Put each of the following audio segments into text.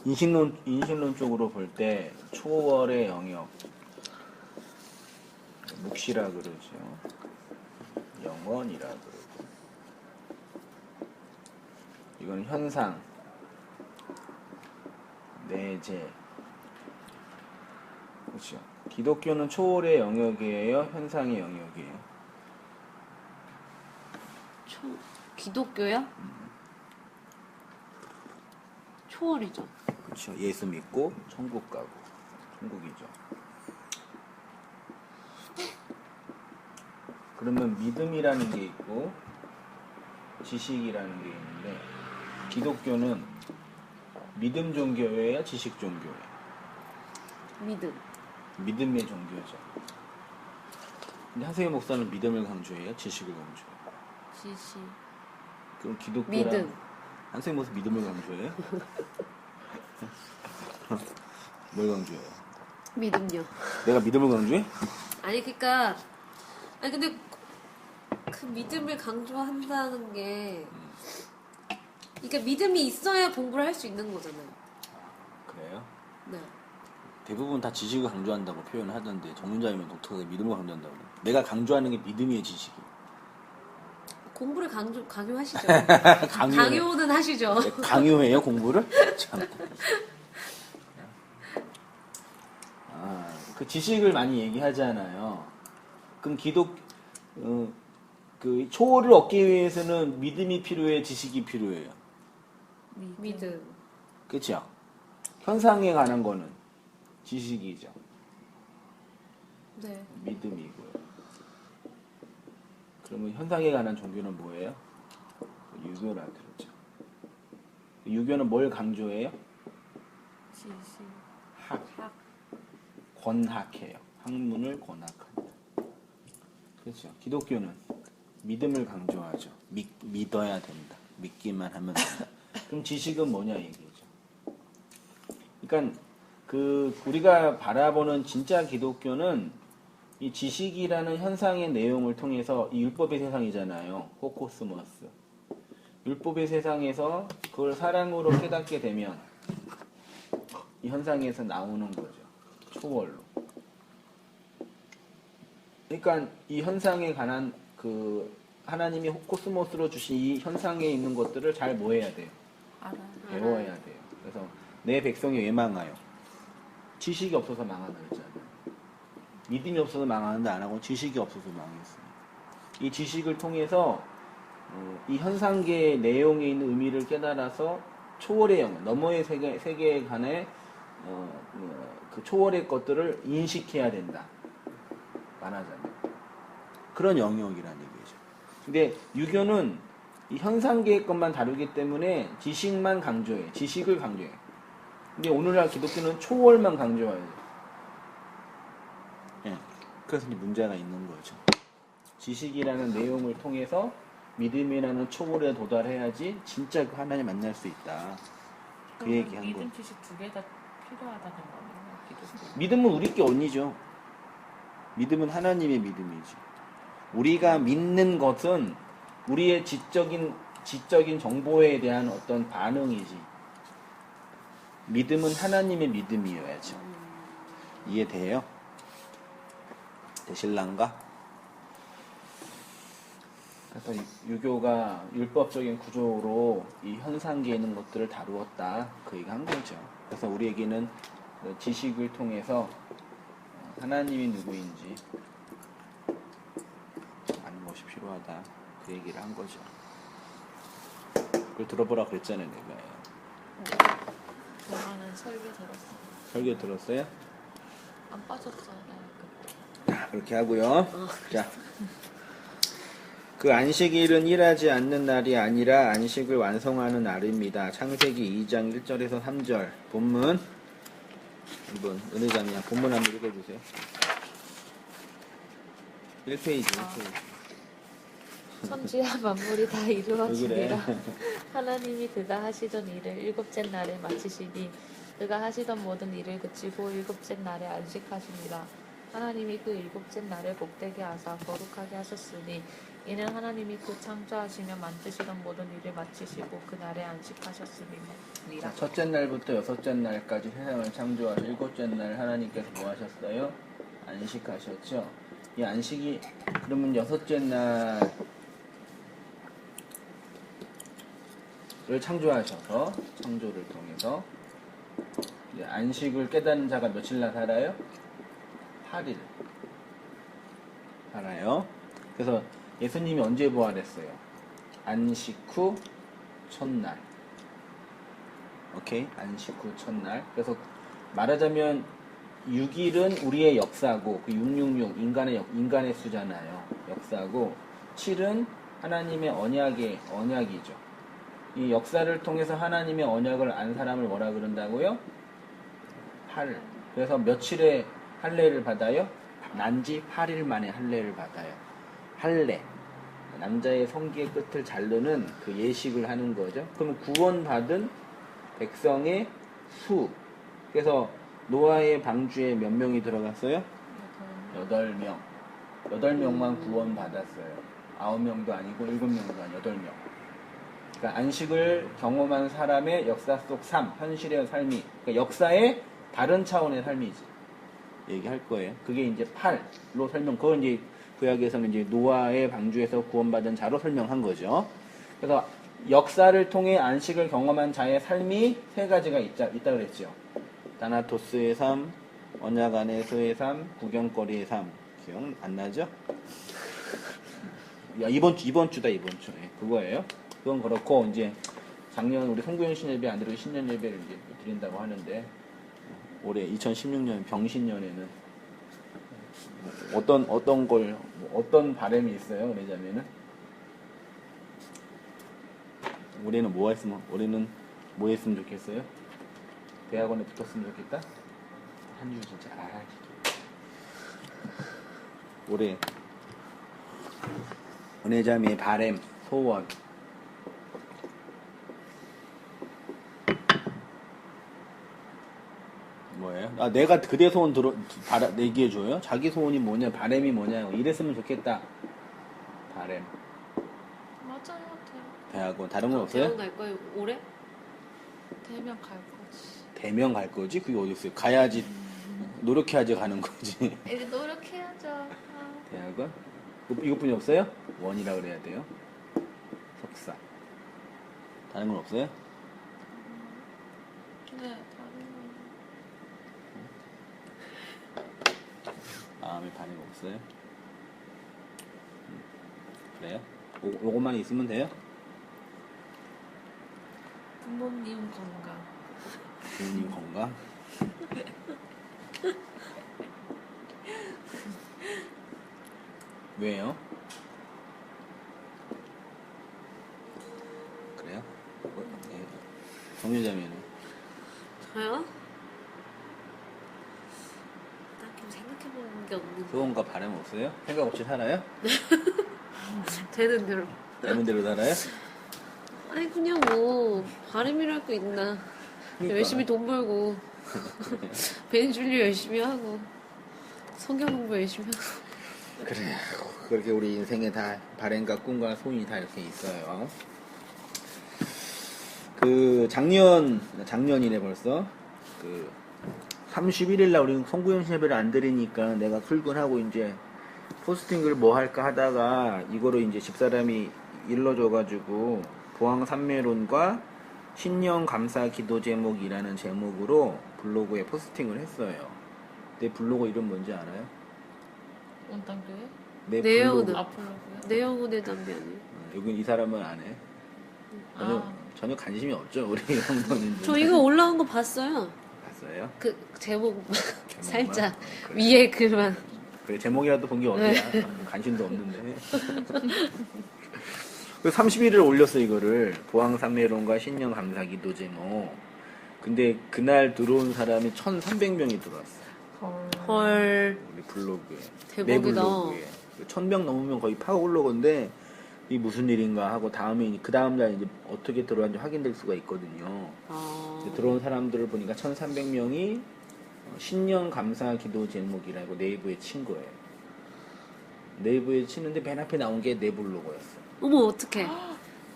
인식론적으로 볼 때 초월의 영역, 묵시라 그러죠. 영원이라 그러고. 이건 현상, 내재. 그렇죠. 기독교는 초월의 영역이에요? 현상의 영역이에요? 기독교요? 초월이죠. 그렇죠. 예수 믿고 천국 가고. 천국이죠. 그러면 믿음이라는 게 있고 지식이라는 게 있는데 기독교는 믿음 종교예요? 지식 종교예요? 믿음. 믿음의 종교죠. 근데 한세희 목사는 믿음을 강조해요? 지식을 강조해요? 지식. 그럼 기독교랑 믿음. 한세희 목사 믿음을 강조해요? 뭘 강조해요? 믿음요. 내가 믿음을 강조해? 아니 그러니까 아니 근데 그 믿음을 강조한다는 게 그러니까 믿음이 있어야 공부를 할 수 있는 거잖아요. 그래요? 네. 대부분 다 지식을 강조한다고 표현을 하던데 전문자이면 독특하게 믿음을 강조한다고 그래요. 내가 강조하는 게 믿음이에요, 지식이? 공부를 강요하시죠. 강요해. 강요는 하시죠. 네, 강요해요, 공부를? 참. 그 지식을 많이 얘기하잖아요. 그럼 그 초월을 얻기 위해서는 믿음이 필요해요, 지식이 필요해요? 믿음. 그렇죠? 현상에 관한 거는 지식이죠. 네. 믿음이고요. 그러면 현상에 관한 종교는 뭐예요? 유교라 그러죠. 유교는 뭘 강조해요? 지식. 학. 권학해요. 학문을 권학한다. 그렇죠. 기독교는 믿음을 강조하죠. 믿어야 된다. 믿기만 하면 된다. 그럼 지식은 뭐냐 얘기죠. 그러니까 우리가 바라보는 진짜 기독교는 이 지식이라는 현상의 내용을 통해서 이 율법의 세상이잖아요. 호코스모스. 율법의 세상에서 그걸 사랑으로 깨닫게 되면 이 현상에서 나오는 거죠. 초월로. 그러니까 이 현상에 관한 그 하나님이 코스모스로 주신 이 현상에 있는 것들을 잘 뭐 해야 돼요? 배워야 돼요. 그래서 내 백성이 왜 망하요? 지식이 없어서 망한다 그랬잖아요. 믿음이 없어서 망하는데 안 하고 지식이 없어서 망했어요. 이 지식을 통해서 이 현상계의 내용에 있는 의미를 깨달아서 초월의 영역, 너머의 세계에 관해 그 초월의 것들을 인식해야 된다. 말하자면 그런 영역이라는 얘기죠. 근데 유교는 이 현상계의 것만 다루기 때문에 지식만 강조해. 지식을 강조해. 근데 오늘날 기독교는 초월만 강조해요. 예. 그래서 이제 문제가 있는 거죠. 지식이라는 내용을 통해서 믿음이라는 초월에 도달해야지 진짜 그 하나님 만날 수 있다. 그 얘기한 거. 믿음 지식 두 개 다 필요하다는 거네요. 기독교. 믿음은 우리 게 언니죠. 믿음은 하나님의 믿음이지. 우리가 믿는 것은 우리의 지적인 정보에 대한 어떤 반응이지. 믿음은 하나님의 믿음이어야죠. 이해돼요? 되실란가? 그래서 유교가 율법적인 구조로 이 현상계에 있는 것들을 다루었다. 그 얘기 한 거죠. 그래서 우리에게는 지식을 통해서 하나님이 누구인지 아는 것이 필요하다. 그 얘기를 한 거죠. 그걸 들어보라 그랬잖아요, 내가. 저는 설교 들었어요. 설교 들었어요? 안 빠졌잖아요. 그때. 그렇게 하고요. 자, 그 안식일은 일하지 않는 날이 아니라 안식을 완성하는 날입니다. 창세기 2장 1절에서 3절 본문 한번 은혜자매야 본문 한번 읽어주세요. 1페이지 1페이지. 천지와 만물이 다 이루어지니라. 왜 그래? 하나님이 그가 하시던 일을 일곱째 날에 마치시니 그가 하시던 모든 일을 그치고 일곱째 날에 안식하시니라. 하나님이 그 일곱째 날을 복되게 하사 거룩하게 하셨으니 이는 하나님이 그 창조하시며 만드시던 모든 일을 마치시고 그날에 안식하셨음이니라. 자, 첫째 날부터 여섯째 날까지 세상을 창조하시고 일곱째 날 하나님께서 뭐 하셨어요? 안식하셨죠. 이 안식이 그러면 여섯째 날을 창조하셔서 창조를 통해서 이제 안식을 깨닫는 자가 며칠나 살아요? 8일 살아요. 그래서 예수님이 언제 부활했어요? 안식 후 첫날. 오케이? 안식 후 첫날. 그래서 말하자면 6일은 우리의 역사고 그 666 인간의 수잖아요. 역사고 7은 하나님의 언약이죠. 이 역사를 통해서 하나님의 언약을 안 사람을 뭐라 그런다고요? 할. 그래서 며칠에 할례를 받아요? 난지 8일 만에 할례를 받아요. 할례. 남자의 성기의 끝을 자르는 그 예식을 하는 거죠. 그럼 구원받은 백성의 수. 그래서 노아의 방주에 몇 명이 들어갔어요? 8명. 8명만 구원받았어요. 9명도 아니고 7명도 아니고 8명. 그러니까 안식을 경험한 사람의 역사 속 삶, 현실의 삶이, 그러니까 역사의 다른 차원의 삶이지. 얘기할 거예요. 그게 이제 8로 설명, 그건 이제 구약에서는 이제 노아의 방주에서 구원받은 자로 설명한 거죠. 그래서 역사를 통해 안식을 경험한 자의 삶이 세 가지가 있다 그랬죠. 다나토스의 삶, 언약 안에서의 삶, 구경거리의 삶. 기억 안 나죠? 야, 이번 주다, 이번 주. 네, 그거예요. 그건 그렇고, 이제 작년 우리 송구현 신예배 안 드리고 신년 예배를 이제 드린다고 하는데, 올해 2016년 병신년에는 어떤 바람이 있어요? 그러자면은 올해는 올해는 뭐 했으면 좋겠어요? 대학원에 붙었으면 좋겠다? 한유 진짜 올해 은혜자매의 바람, 소원. 뭐예요? 내가 그대 소원 얘기해줘요? 자기 소원이 뭐냐, 바람이 뭐냐, 이랬으면 좋겠다. 바람. 맞아요. 대학원. 다른 건 없어요? 대학 갈 거예요, 올해? 대면 갈 거지. 대면 갈 거지? 그게 어디 있어요? 가야지. 노력해야지 가는 거지. 이제 노력해야죠. 대학원? 이것뿐이 없어요? 원이라 그래야 돼요. 석사. 다른 건 없어요? 네, 다른 마음에 반응 없어요? 그래요? 요것만 있으면 돼요? 부모님 건강. 부모님 건강? 왜요? 그래요? 네. 정유자매는? 저요? 딱히 생각해보는 게 없는데. 소원과 바람 없어요? 생각 없이 살아요? 되는 대로. 되는 대로 살아요? 아니 그냥 뭐 바람이랄 거 있나. 그러니까. 열심히 돈 벌고 베네줄리 열심히 하고 성경 공부 열심히 하고. 그래, 그렇게 우리 인생에 다 바람과 꿈과 소원이 다 이렇게 있어요. 그 작년이네 벌써. 그 31일날 우리 송구현 예배를 안 드리니까 내가 출근하고 이제 포스팅을 뭐 할까 하다가 이거로 이제 집사람이 일러줘가지고 보항 삼매론과 신령 감사 기도 제목이라는 제목으로 블로그에 포스팅을 했어요. 내 블로그 이름 뭔지 알아요? 온당교회? 내 내용은 블로그. 앞으로고요. 내영혼의 담배 아니에요? 여기 이 사람은 안 해. 전혀 관심이 없죠 우리 형동님들. 저 이거 올라온 거 봤어요. 봤어요? 그 제목 살짝 그래. 위에 글만. 그래, 제목이라도 본 게 어디야? 관심도 없는데. 그 31일 올렸어 이거를. 보항삼매론과 신령 감사기도 제목. 근데 그날 들어온 사람이 1,300명이 들어왔어. 헐. 우리 블로그에. 대박이다. 내 블로그에. 1,000명 넘으면 거의 파워 올라건데 이 무슨 일인가 하고 다음에 그 다음 날 이제 어떻게 들어왔는지 확인될 수가 있거든요. 들어온 사람들을 보니까 1,300명이 신령 감사 기도 제목이라고 네이버에 친 거예요. 네이버에 치는데 맨 앞에 나온 게 네블로거였어. 어머, 어떡해.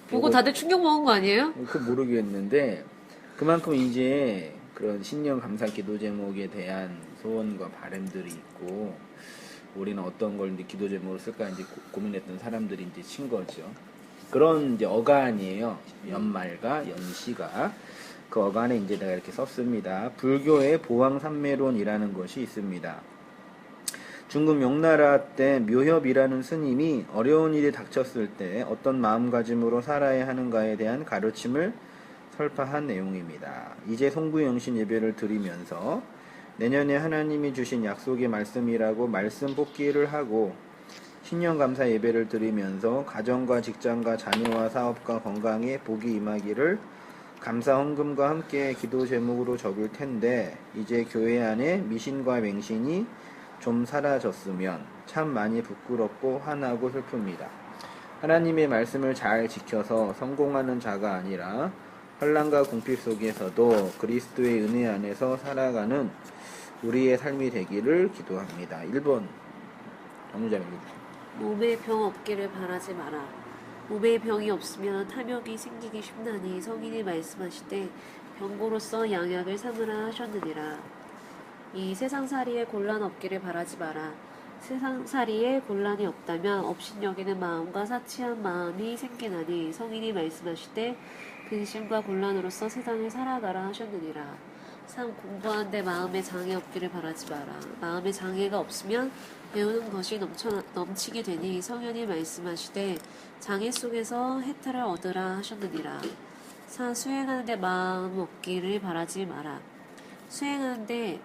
보고 요거- 다들 충격 먹은 거 아니에요? 그 모르겠는데 그만큼 이제 그런 신년 감사 기도 제목에 대한 소원과 바람들이 있고 우리는 어떤 걸 이제 기도 제목으로 쓸까 이제 고민했던 사람들이 이제 친 거죠. 그런 이제 어간이에요. 연말과 연시가 그 어간에 이제 내가 이렇게 썼습니다. 불교의 보왕삼매론이라는 것이 있습니다. 중국 명나라 때 묘협이라는 스님이 어려운 일이 닥쳤을 때 어떤 마음가짐으로 살아야 하는가에 대한 가르침을 설파한 내용입니다. 이제 송구영신 예배를 드리면서 내년에 하나님이 주신 약속의 말씀이라고 말씀 뽑기를 하고 신년감사 예배를 드리면서 가정과 직장과 자녀와 사업과 건강에 복이 임하기를 감사 헌금과 함께 기도 제목으로 적을 텐데 이제 교회 안에 미신과 맹신이 좀 사라졌으면 참 많이 부끄럽고 화나고 슬픕니다. 하나님의 말씀을 잘 지켜서 성공하는 자가 아니라 환난과 궁핍 속에서도 그리스도의 은혜 안에서 살아가는 우리의 삶이 되기를 기도합니다. 1번 정유자 읽어주세요. 몸에 병 없기를 바라지 마라. 몸에 병이 없으면 탐욕이 생기기 쉽나니 성인이 말씀하시되 병고로서 양약을 삼으라 하셨느니라. 이 세상살이에 곤란 없기를 바라지 마라. 세상살이에 곤란이 없다면 업신여기는 마음과 사치한 마음이 생기나니 성인이 말씀하시되 근심과 곤란으로서 세상을 살아가라 하셨느니라. 3. 공부하는데 마음에 장애 없기를 바라지 마라. 마음에 장애가 없으면 배우는 것이 넘치게 되니 성현이 말씀하시되 장애 속에서 해탈을 얻으라 하셨느니라. 4. 수행하는데 마음 없기를 바라지 마라. 수행하는데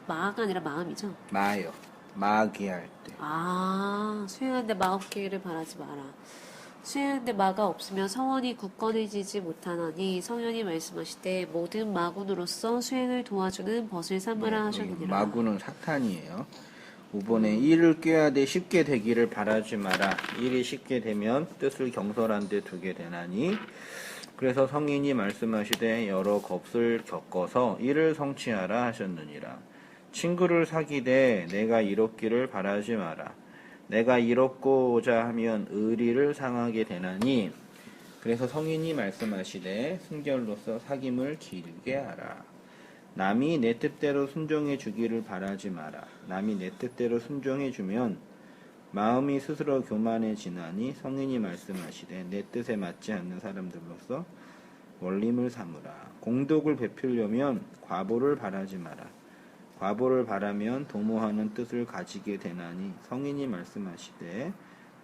마가 아니라 마음이죠. 마요. 마귀 할 때. 수행하는데 마 없기를 바라지 마라. 수행하는데 마가 없으면 성원이 굳건해지지 못하나니 성현이 말씀하시되 모든 마군으로서 수행을 도와주는 벗을 삼으라 하셨느니라. 마구는 사탄이에요. 5번에 일을 꾀하되 쉽게 되기를 바라지 마라. 일이 쉽게 되면 뜻을 경솔한 데 두게 되나니 그래서 성인이 말씀하시되 여러 겁을 겪어서 이를 성취하라 하셨느니라. 친구를 사귀되 내가 이롭기를 바라지 마라. 내가 이롭고자 하면 의리를 상하게 되나니 그래서 성인이 말씀하시되 순결로서 사귐을 기르게 하라. 남이 내 뜻대로 순종해 주기를 바라지 마라. 남이 내 뜻대로 순종해 주면 마음이 스스로 교만해지나니 성인이 말씀하시되 내 뜻에 맞지 않는 사람들로서 원림을 삼으라. 공덕을 베풀려면 과보를 바라지 마라. 과보를 바라면 도모하는 뜻을 가지게 되나니 성인이 말씀하시되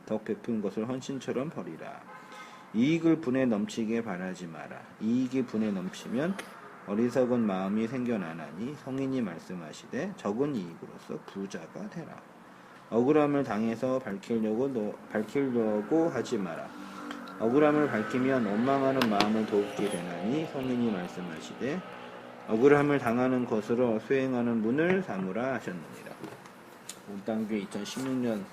덕 베푼 것을 헌신처럼 버리라. 이익을 분에 넘치게 바라지 마라. 이익이 분에 넘치면 어리석은 마음이 생겨나나니 성인이 말씀하시되 적은 이익으로서 부자가 되라. 억울함을 당해서 밝히려고 하지 마라. 억울함을 밝히면 원망하는 마음을 돕게 되나니 성인이 말씀하시되 억울함을 당하는 것으로 수행하는 문을 삼으라 하셨느니라. 온당교회 2016년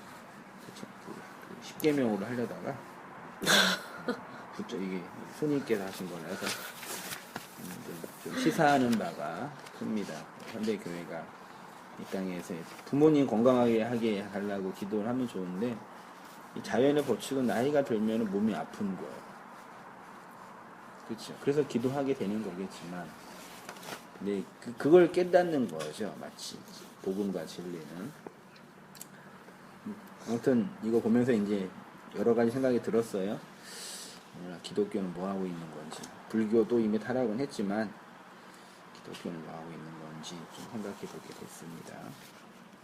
10계명으로 하려다가 이게 손님께서 하신 거라서 좀 시사하는 바가 큽니다. 현대교회가 이 땅에서 부모님 건강하게 하게 하려고 기도를 하면 좋은데 이 자연의 법칙은 나이가 들면 몸이 아픈 거예요. 그렇죠. 그래서 기도하게 되는 거겠지만 네, 그걸 깨닫는 거죠. 마치 복음과 진리는. 아무튼 이거 보면서 이제 여러 가지 생각이 들었어요. 기독교는 뭐 하고 있는 건지, 불교도 이미 타락은 했지만 기독교는 뭐 하고 있는 건지 좀 생각해 보게 됐습니다.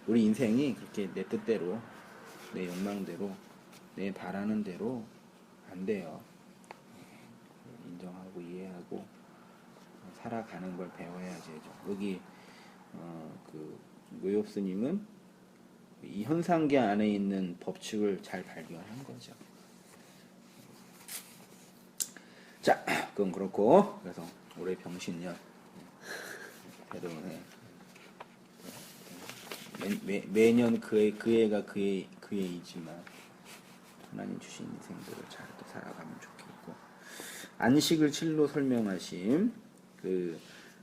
우리 인생이 그렇게 내 뜻대로, 내 욕망대로, 내 바라는 대로 안 돼요. 인정하고 이해하고 살아가는 걸 배워야죠. 여기 그 묘협 스님은 이 현상계 안에 있는 법칙을 잘 발견한 거죠. 자, 그건 그렇고 그래서 올해 병신년 대동해 매년 그 해가 그 해이지만 하나님 주신 인생들을 잘 또 살아가면 좋겠고 안식을 칠로 설명하심.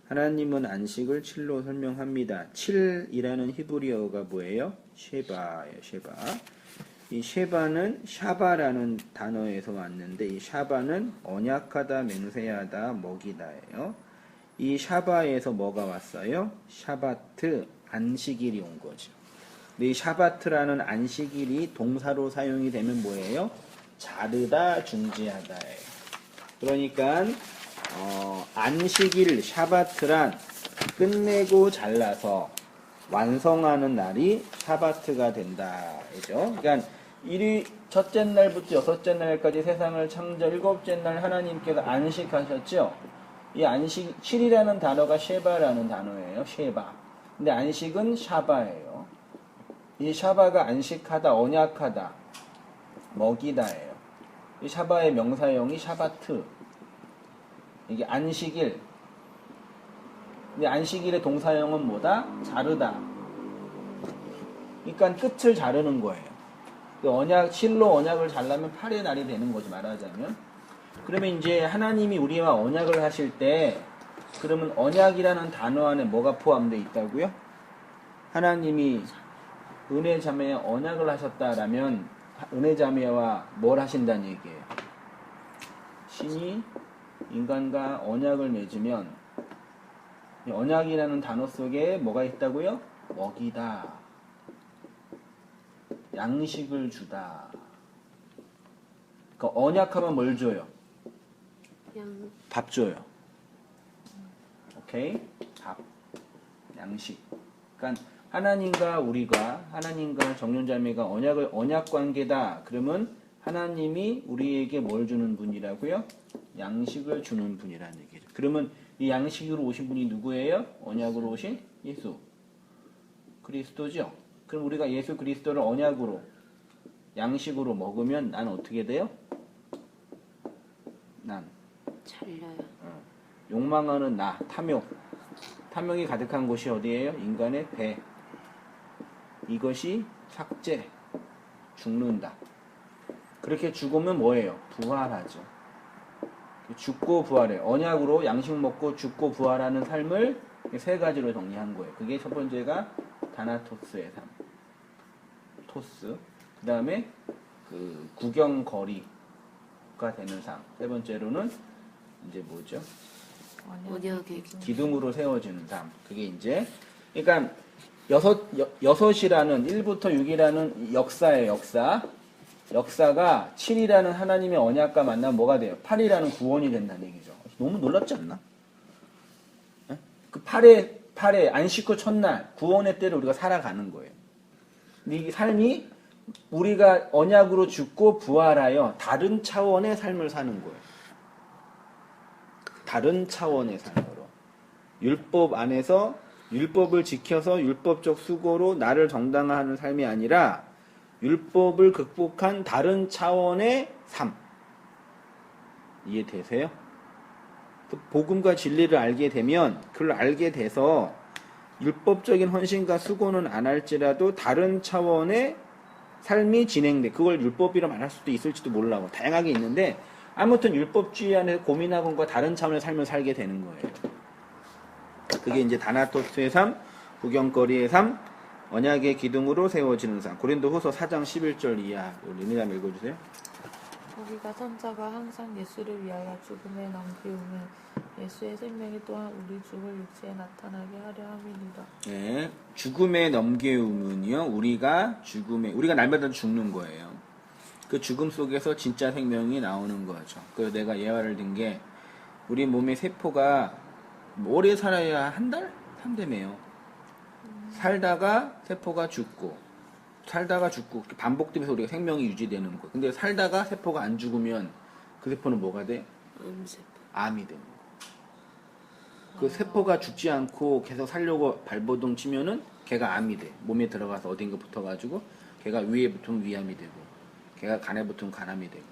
하나님은 안식을 칠로 설명합니다. 칠이라는 히브리어가 뭐예요? 쉐바예요. 쉐바. 이 쉐바는 샤바라는 단어에서 왔는데 이 샤바는 언약하다, 맹세하다, 먹이다예요. 이 샤바에서 뭐가 왔어요? 샤바트, 안식일이 온 거죠. 근데 이 샤바트라는 안식일이 동사로 사용이 되면 뭐예요? 자르다, 중지하다예요. 그러니까 안식일, 샤바트란 끝내고 잘라서 완성하는 날이 샤바트가 된다. 그죠? 그러니까 첫째 날부터 여섯째 날까지 세상을 창조, 일곱째 날 하나님께서 안식하셨죠? 이 안식, 7이라는 단어가 쉐바라는 단어예요. 쉐바. 근데 안식은 샤바예요. 이 샤바가 안식하다, 언약하다, 먹이다예요. 이 샤바의 명사형이 샤바트. 이게 안식일. 근데 안식일의 동사형은 뭐다? 자르다. 그러니까 끝을 자르는 거예요. 그 언약, 실로 언약을 잘라면 8의 날이 되는 거지, 말하자면. 그러면 이제 하나님이 우리와 언약을 하실 때, 그러면 언약이라는 단어 안에 뭐가 포함되어 있다고요? 하나님이 은혜 자매에 언약을 하셨다라면, 은혜 자매와 뭘 하신다는 얘기예요? 신이 인간과 언약을 맺으면, 이 언약이라는 단어 속에 뭐가 있다고요? 먹이다. 양식을 주다. 그러니까 언약하면 뭘 줘요? 밥 줘요. 오케이? 밥. 양식. 그러니까 하나님과 정년자매가 언약 관계다. 그러면 하나님이 우리에게 뭘 주는 분이라고요? 양식을 주는 분이라는 얘기죠. 그러면 이 양식으로 오신 분이 누구예요? 언약으로 오신 예수 그리스도죠. 그럼 우리가 예수 그리스도를 언약으로, 양식으로 먹으면 난 어떻게 돼요? 난 잘려요. 욕망하는 나, 탐욕이 가득한 곳이 어디예요? 인간의 배. 이것이 삭제, 죽는다. 그렇게 죽으면 뭐예요? 부활하죠. 죽고 부활해. 언약으로 양식 먹고 죽고 부활하는 삶을 세 가지로 정리한 거예요. 그게 첫 번째가 다나토스의 삶. 토스. 그 다음에 그 구경거리가 되는 삶. 세 번째로는 이제 뭐죠? 언약의 기둥으로 세워지는 삶. 그게 이제, 그러니까 여섯이라는 1부터 6이라는 역사예요, 역사. 역사가 7이라는 하나님의 언약과 만나면 뭐가 돼요? 8이라는 구원이 된다는 얘기죠. 너무 놀랍지 않나? 네? 그 8의 안식 후 첫날 구원의 때를 우리가 살아가는 거예요. 근데 이 삶이 우리가 언약으로 죽고 부활하여 다른 차원의 삶을 사는 거예요. 다른 차원의 삶으로. 율법 안에서 율법을 지켜서 율법적 수고로 나를 정당화하는 삶이 아니라 율법을 극복한 다른 차원의 삶. 이해되세요? 복음과 진리를 알게 되면 그걸 알게 돼서 율법적인 헌신과 수고는 안 할지라도 다른 차원의 삶이 진행돼. 그걸 율법이라 말할 수도 있을지도 몰라. 다양하게 있는데 아무튼 율법주의 안에서 고민하건과 다른 차원의 삶을 살게 되는 거예요. 그게 이제 다나토스의 삶, 구경거리의 삶, 언약의 기둥으로 세워지는 삶. 고린도후서 4장 11절 이하. 리니가 읽어주세요. 우리가 선자가 항상 예수를 위하여 죽음에 넘기우며 예수의 생명이 또한 우리 죽을 육체에 나타나게 하려 함이니라. 네, 죽음에 넘겨우면요, 우리가 날마다 죽는 거예요. 그 죽음 속에서 진짜 생명이 나오는 거죠. 그래서 내가 예화를 든 게 우리 몸의 세포가 오래 살아야 한 달? 산다며요. 살다가 세포가 죽고 반복되면서 우리가 생명이 유지되는 거예요. 근데 살다가 세포가 안 죽으면 그 세포는 뭐가 돼? 암이 되는 거예요. 그 세포가 죽지 않고 계속 살려고 발버둥 치면은 걔가 암이 돼. 몸에 들어가서 어딘가 붙어가지고 걔가 위에 붙으면 위암이 되고 걔가 간에 붙으면 간암이 되고.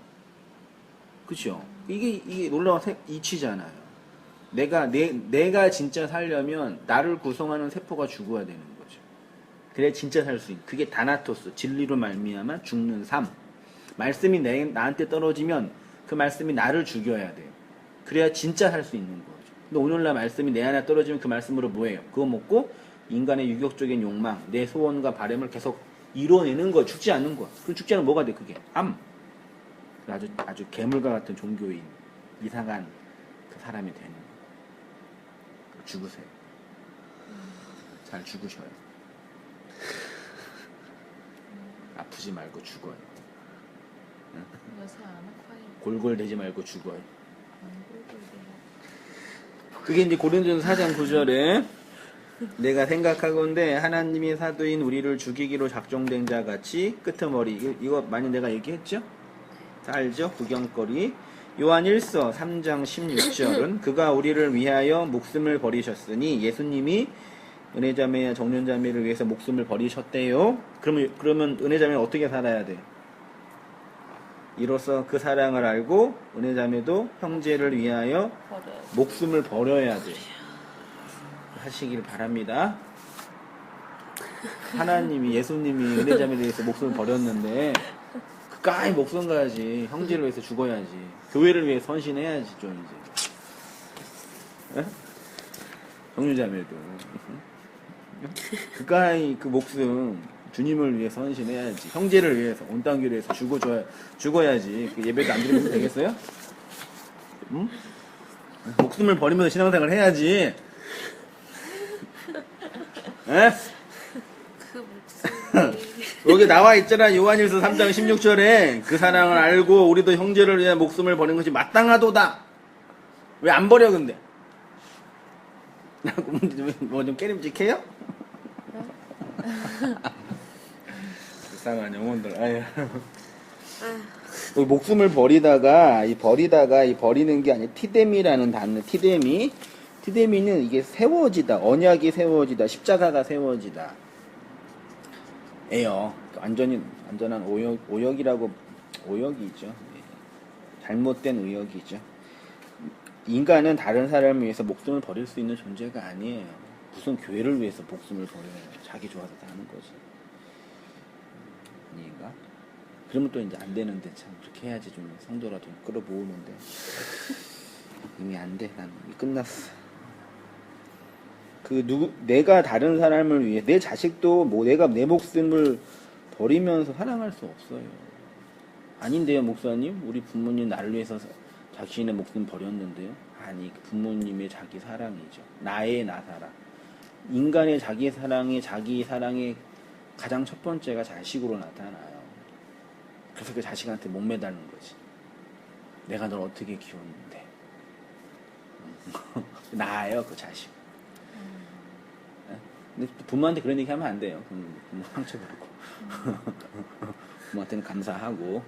그쵸? 이게 놀라운 이치잖아요. 내가 진짜 살려면 나를 구성하는 세포가 죽어야 되는 거죠. 그래야 진짜 살 수 있는. 그게 다나토스, 진리로 말미암아 죽는 삶. 말씀이 나한테 떨어지면 그 말씀이 나를 죽여야 돼요. 그래야 진짜 살 수 있는 거죠. 근데 오늘날 말씀이 내 안에 떨어지면 그 말씀으로 뭐예요? 그거 먹고 인간의 유격적인 욕망, 내 소원과 바람을 계속 이뤄내는 거, 죽지 않는 거. 그럼 죽지 않으면 뭐가 돼? 그게 암. 아주 괴물과 같은 종교인 이상한 그 사람이 되는 거. 죽으세요. 잘 죽으셔요. 아프지 말고 죽어요. 요새 안 아파요. 골골대지 말고 죽어요. 안 골골대요. 그게 이제 고린도전서 4장 9절에 내가 생각하건대 하나님이 사도인 우리를 죽이기로 작정된 자 같이 끄트머리 이거 많이 내가 얘기했죠? 다 알죠? 구경거리. 요한 1서 3장 16절은 그가 우리를 위하여 목숨을 버리셨으니 예수님이 은혜자매와 정년자매를 위해서 목숨을 버리셨대요. 그러면 은혜자매는 어떻게 살아야 돼? 이로써 그 사랑을 알고 은혜자매도 형제를 위하여 버려요. 목숨을 버려야 돼. 하시길 바랍니다. 하나님이 예수님이 은혜자매를 위해서 목숨을 버렸는데 그까이 목숨 가야지. 형제를 위해서 죽어야지. 교회를 위해 선신해야지 좀 이제. 에? 정유자매도 그까이 그 목숨 주님을 위해 선신해야지. 형제를 위해서 온 땅 교회에서 죽어야지. 그 예배도 안 드리면 되겠어요? 응? 목숨을 버리면서 신앙생활 해야지. 에? 그 목숨이 여기 나와 있잖아. 요한일서 3장 16절에 그 사랑을 알고 우리도 형제를 위해 목숨을 버리는 것이 마땅하도다. 왜 안 버려 근데? 뭐 좀 깨림직해요? 불쌍한 영혼들. 아유. 목숨을 버리다가 이 버리는 게 아니라 티데미라는 단어. 티데미는 이게 세워지다. 언약이 세워지다. 십자가가 세워지다. 에요. 완전한 오역이라고, 오역이죠. 잘못된 의역이죠. 인간은 다른 사람을 위해서 목숨을 버릴 수 있는 존재가 아니에요. 무슨 교회를 위해서 목숨을 버려요. 자기 좋아서 다 하는 거지. 아닌가? 그러면 또 이제 안 되는데 참 그렇게 해야지 좀 성도라도 끌어모으는데 이미 안 돼. 난 이미 끝났어. 내가 다른 사람을 위해 내 자식도 내가 내 목숨을 버리면서 사랑할 수 없어요. 아닌데요, 목사님? 우리 부모님 나를 위해서 자신의 목숨 버렸는데요. 아니, 부모님의 자기 사랑이죠. 나의 나사랑. 인간의 자기 사랑의 가장 첫 번째가 자식으로 나타나요. 그래서 그 자식한테 못 매다는 거지. 내가 널 어떻게 키웠는데. 나예요, 그 자식. 근데 부모한테 그런 얘기 하면 안 돼요. 부모 상처받고. 부모한테는 감사하고.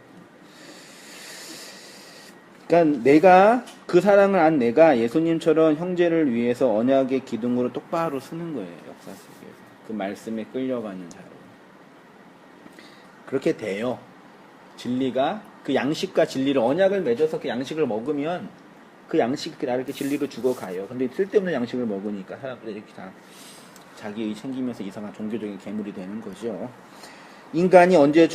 그러니까 내가 그 사랑을 안 내가 예수님처럼 형제를 위해서 언약의 기둥으로 똑바로 서는 거예요. 역사 속에서. 그 말씀에 끌려가는 자로. 그렇게 돼요. 진리가 그 양식과 진리를 언약을 맺어서 그 양식을 먹으면 그 양식이 나를 이렇게 진리로 죽어가요. 근데 쓸데없는 양식을 먹으니까 사람들이 이렇게 다 자기의 챙기면서 이상한 종교적인 괴물이 되는 거죠. 인간이 언제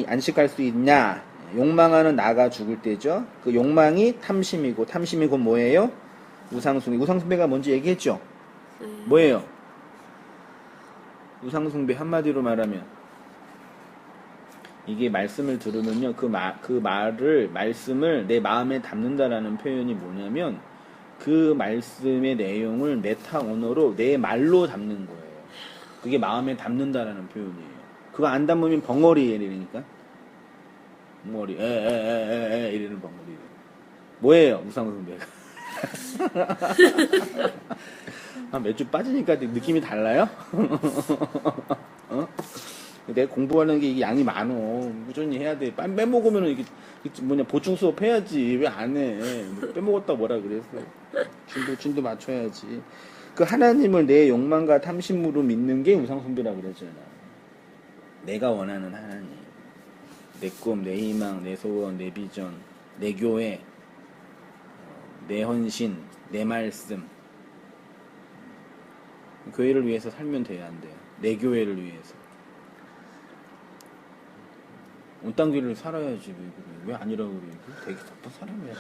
안식할 수 있냐? 욕망하는 나가 죽을 때죠. 그 욕망이 탐심이고 탐심이 곧 뭐예요? 우상숭배. 우상숭배가 뭔지 얘기했죠? 뭐예요? 우상숭배 한마디로 말하면 이게 말씀을 들으면요. 말씀을 내 마음에 담는다라는 표현이 뭐냐면 그 말씀의 내용을 메타 언어로 내 말로 담는 거예요. 그게 마음에 담는다라는 표현이에요. 그거 안 담으면 벙어리 이러니까. 벙어리 이러는 벙어리. 뭐예요? 우상숭배가. 몇 주 빠지니까 느낌이 달라요? 어? 내가 공부하는 게 이게 양이 많어. 꾸준히 해야 돼. 빼먹으면 이게 보충 수업 해야지. 왜 안 해? 빼먹었다 뭐라 그랬어. 균도 맞춰야지. 그 하나님을 내 욕망과 탐심으로 믿는 게 우상숭배라고 그랬잖아. 내가 원하는 하나님. 내 꿈, 내 희망, 내 소원, 내 비전, 내 교회, 내 헌신, 내 말씀. 교회를 위해서 살면 돼야 안 돼요. 내 교회를 위해서. 온땅교회를 살아야지. 왜 아니라고 그래. 되게 나쁜 사람이야.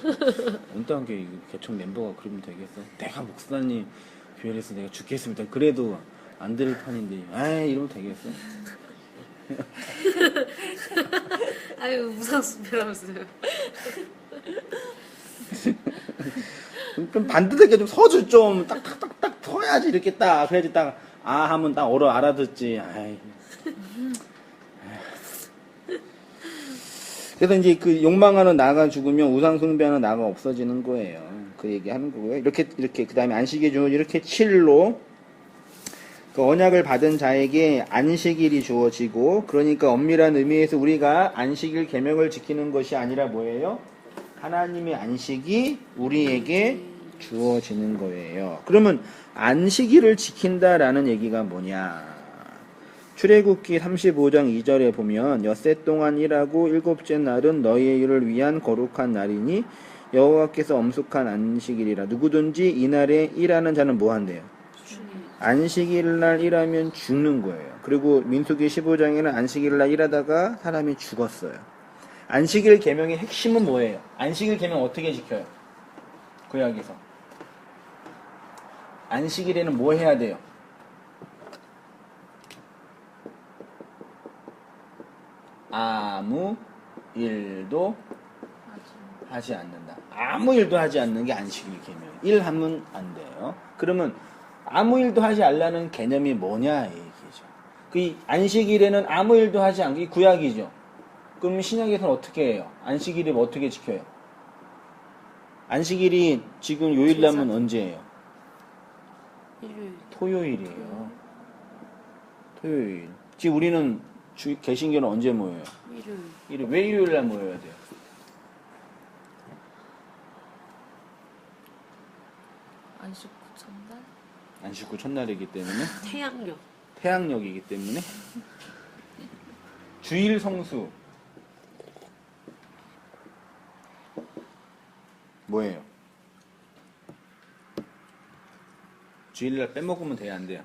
온땅교회 개척 멤버가 그러면 되겠어. 내가 목사님 교회에서 내가 죽겠습니다. 그래도 안 될 판인데 이러면 되겠어. 아유 무상수배라면서요. 좀 반듯하게 좀 서줄 좀 딱딱딱딱 서야지 이렇게 딱 그래야지 딱 아 하면 딱 알아듣지. 아이. 그래서 이제 그 욕망하는 나가 죽으면 우상 숭배하는 나가 없어지는 거예요. 그 얘기하는 거고요. 이렇게 그다음에 안식일 주어 이렇게 7로 그 언약을 받은 자에게 안식일이 주어지고 그러니까 엄밀한 의미에서 우리가 안식일 계명을 지키는 것이 아니라 뭐예요? 하나님의 안식이 우리에게 주어지는 거예요. 그러면 안식일을 지킨다라는 얘기가 뭐냐? 출애굽기 35장 2절에 보면 엿새 동안 일하고 일곱째 날은 너희의 일을 위한 거룩한 날이니 여호와께서 엄숙한 안식일이라. 누구든지 이날에 일하는 자는 뭐 한대요? 안식일날 일하면 죽는 거예요. 그리고 민수기 15장에는 안식일날 일하다가 사람이 죽었어요. 안식일 계명의 핵심은 뭐예요? 안식일 계명 어떻게 지켜요? 구약에서 안식일에는 뭐 해야 돼요? 아무 일도 하지 않는다. 아무 일도 하지 않는 게 안식일 계명. 일하면 안 돼요. 그러면 아무 일도 하지 않라는 개념이 뭐냐 이 얘기죠. 그 안식일에는 아무 일도 하지 않기 구약이죠. 그럼 신약에서는 어떻게 해요? 안식일이 어떻게 지켜요? 안식일이 지금 요일나면 언제예요? 일요일. 토요일이에요. 토요일. 지금 우리는 개신교는 언제 모여요? 일요일. 왜 일요일날 모여야 돼요? 안식구 첫날? 안식구 첫날이기 때문에 태양력. 태양력이기 때문에 주일 성수 뭐예요? 주일날 빼먹으면 돼요 안 돼요?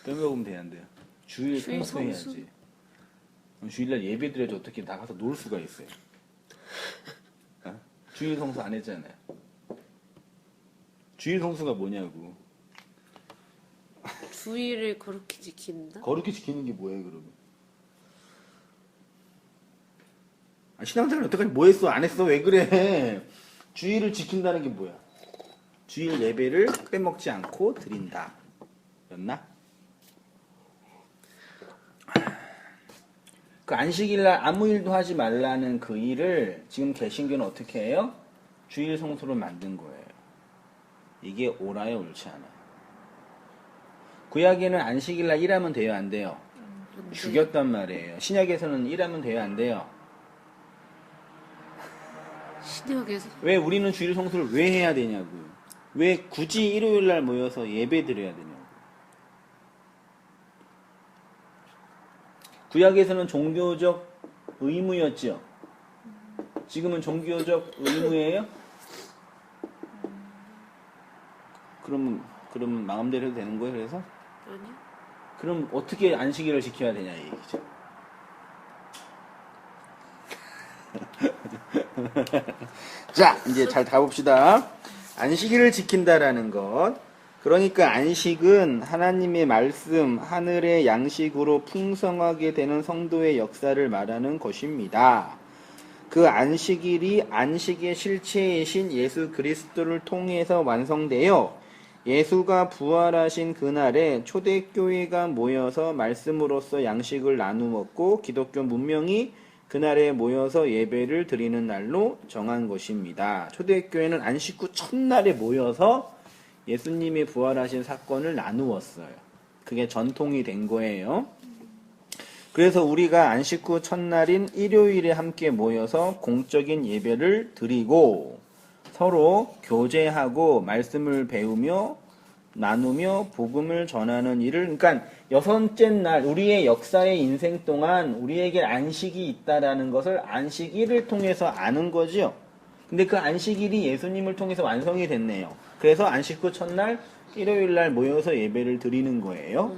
빼먹으면 돼요 안 돼요? 주일 성수해야지. 주일날 예배 드려야지 어떻게 나가서 놀 수가 있어요? 어? 주일 성수 안 했잖아요. 주일 성수가 뭐냐고. 주일을 그렇게 지킨다? 거룩히 지키는 게 뭐예요 그러면? 아, 신앙생활 어떡하지? 뭐 했어? 안 했어? 왜 그래? 주일을 지킨다는 게 뭐야? 주일 예배를 빼먹지 않고 드린다 였나? 그 안식일날 아무 일도 하지 말라는 그 일을 지금 개신교는 어떻게 해요? 주일 성수로 만든 거예요. 이게 옳아요 옳지 않아요? 구약에는 안식일날 일하면 돼요 안 돼요? 죽였단 말이에요. 신약에서는 일하면 돼요 안 돼요? 신약에서. 왜 우리는 주일 성수를 왜 해야 되냐고요? 왜 굳이 일요일날 모여서 예배 드려야 되냐고? 구약에서는 종교적 의무였죠. 지금은 종교적 의무예요? 그러면 마음대로 해도 되는 거예요? 그래서? 아니요. 그럼 어떻게 안식일을 지켜야 되냐 이 얘기죠. 자, 이제 잘 가봅시다. 안식일을 지킨다라는 것. 그러니까 안식은 하나님의 말씀, 하늘의 양식으로 풍성하게 되는 성도의 역사를 말하는 것입니다. 그 안식일이 안식의 실체이신 예수 그리스도를 통해서 완성되어 예수가 부활하신 그날에 초대교회가 모여서 말씀으로써 양식을 나누었고 기독교 문명이 그날에 모여서 예배를 드리는 날로 정한 것입니다. 초대교회는 안식구 첫날에 모여서 예수님이 부활하신 사건을 나누었어요. 그게 전통이 된 거예요. 그래서 우리가 안식구 첫날인 일요일에 함께 모여서 공적인 예배를 드리고 서로 교제하고 말씀을 배우며 나누며 복음을 전하는 일을, 그러니까 여섯째 날 우리의 역사의 인생 동안 우리에게 안식이 있다라는 것을 안식일을 통해서 아는 거죠. 근데 그 안식일이 예수님을 통해서 완성이 됐네요. 그래서 안식구 첫날 일요일날 모여서 예배를 드리는 거예요.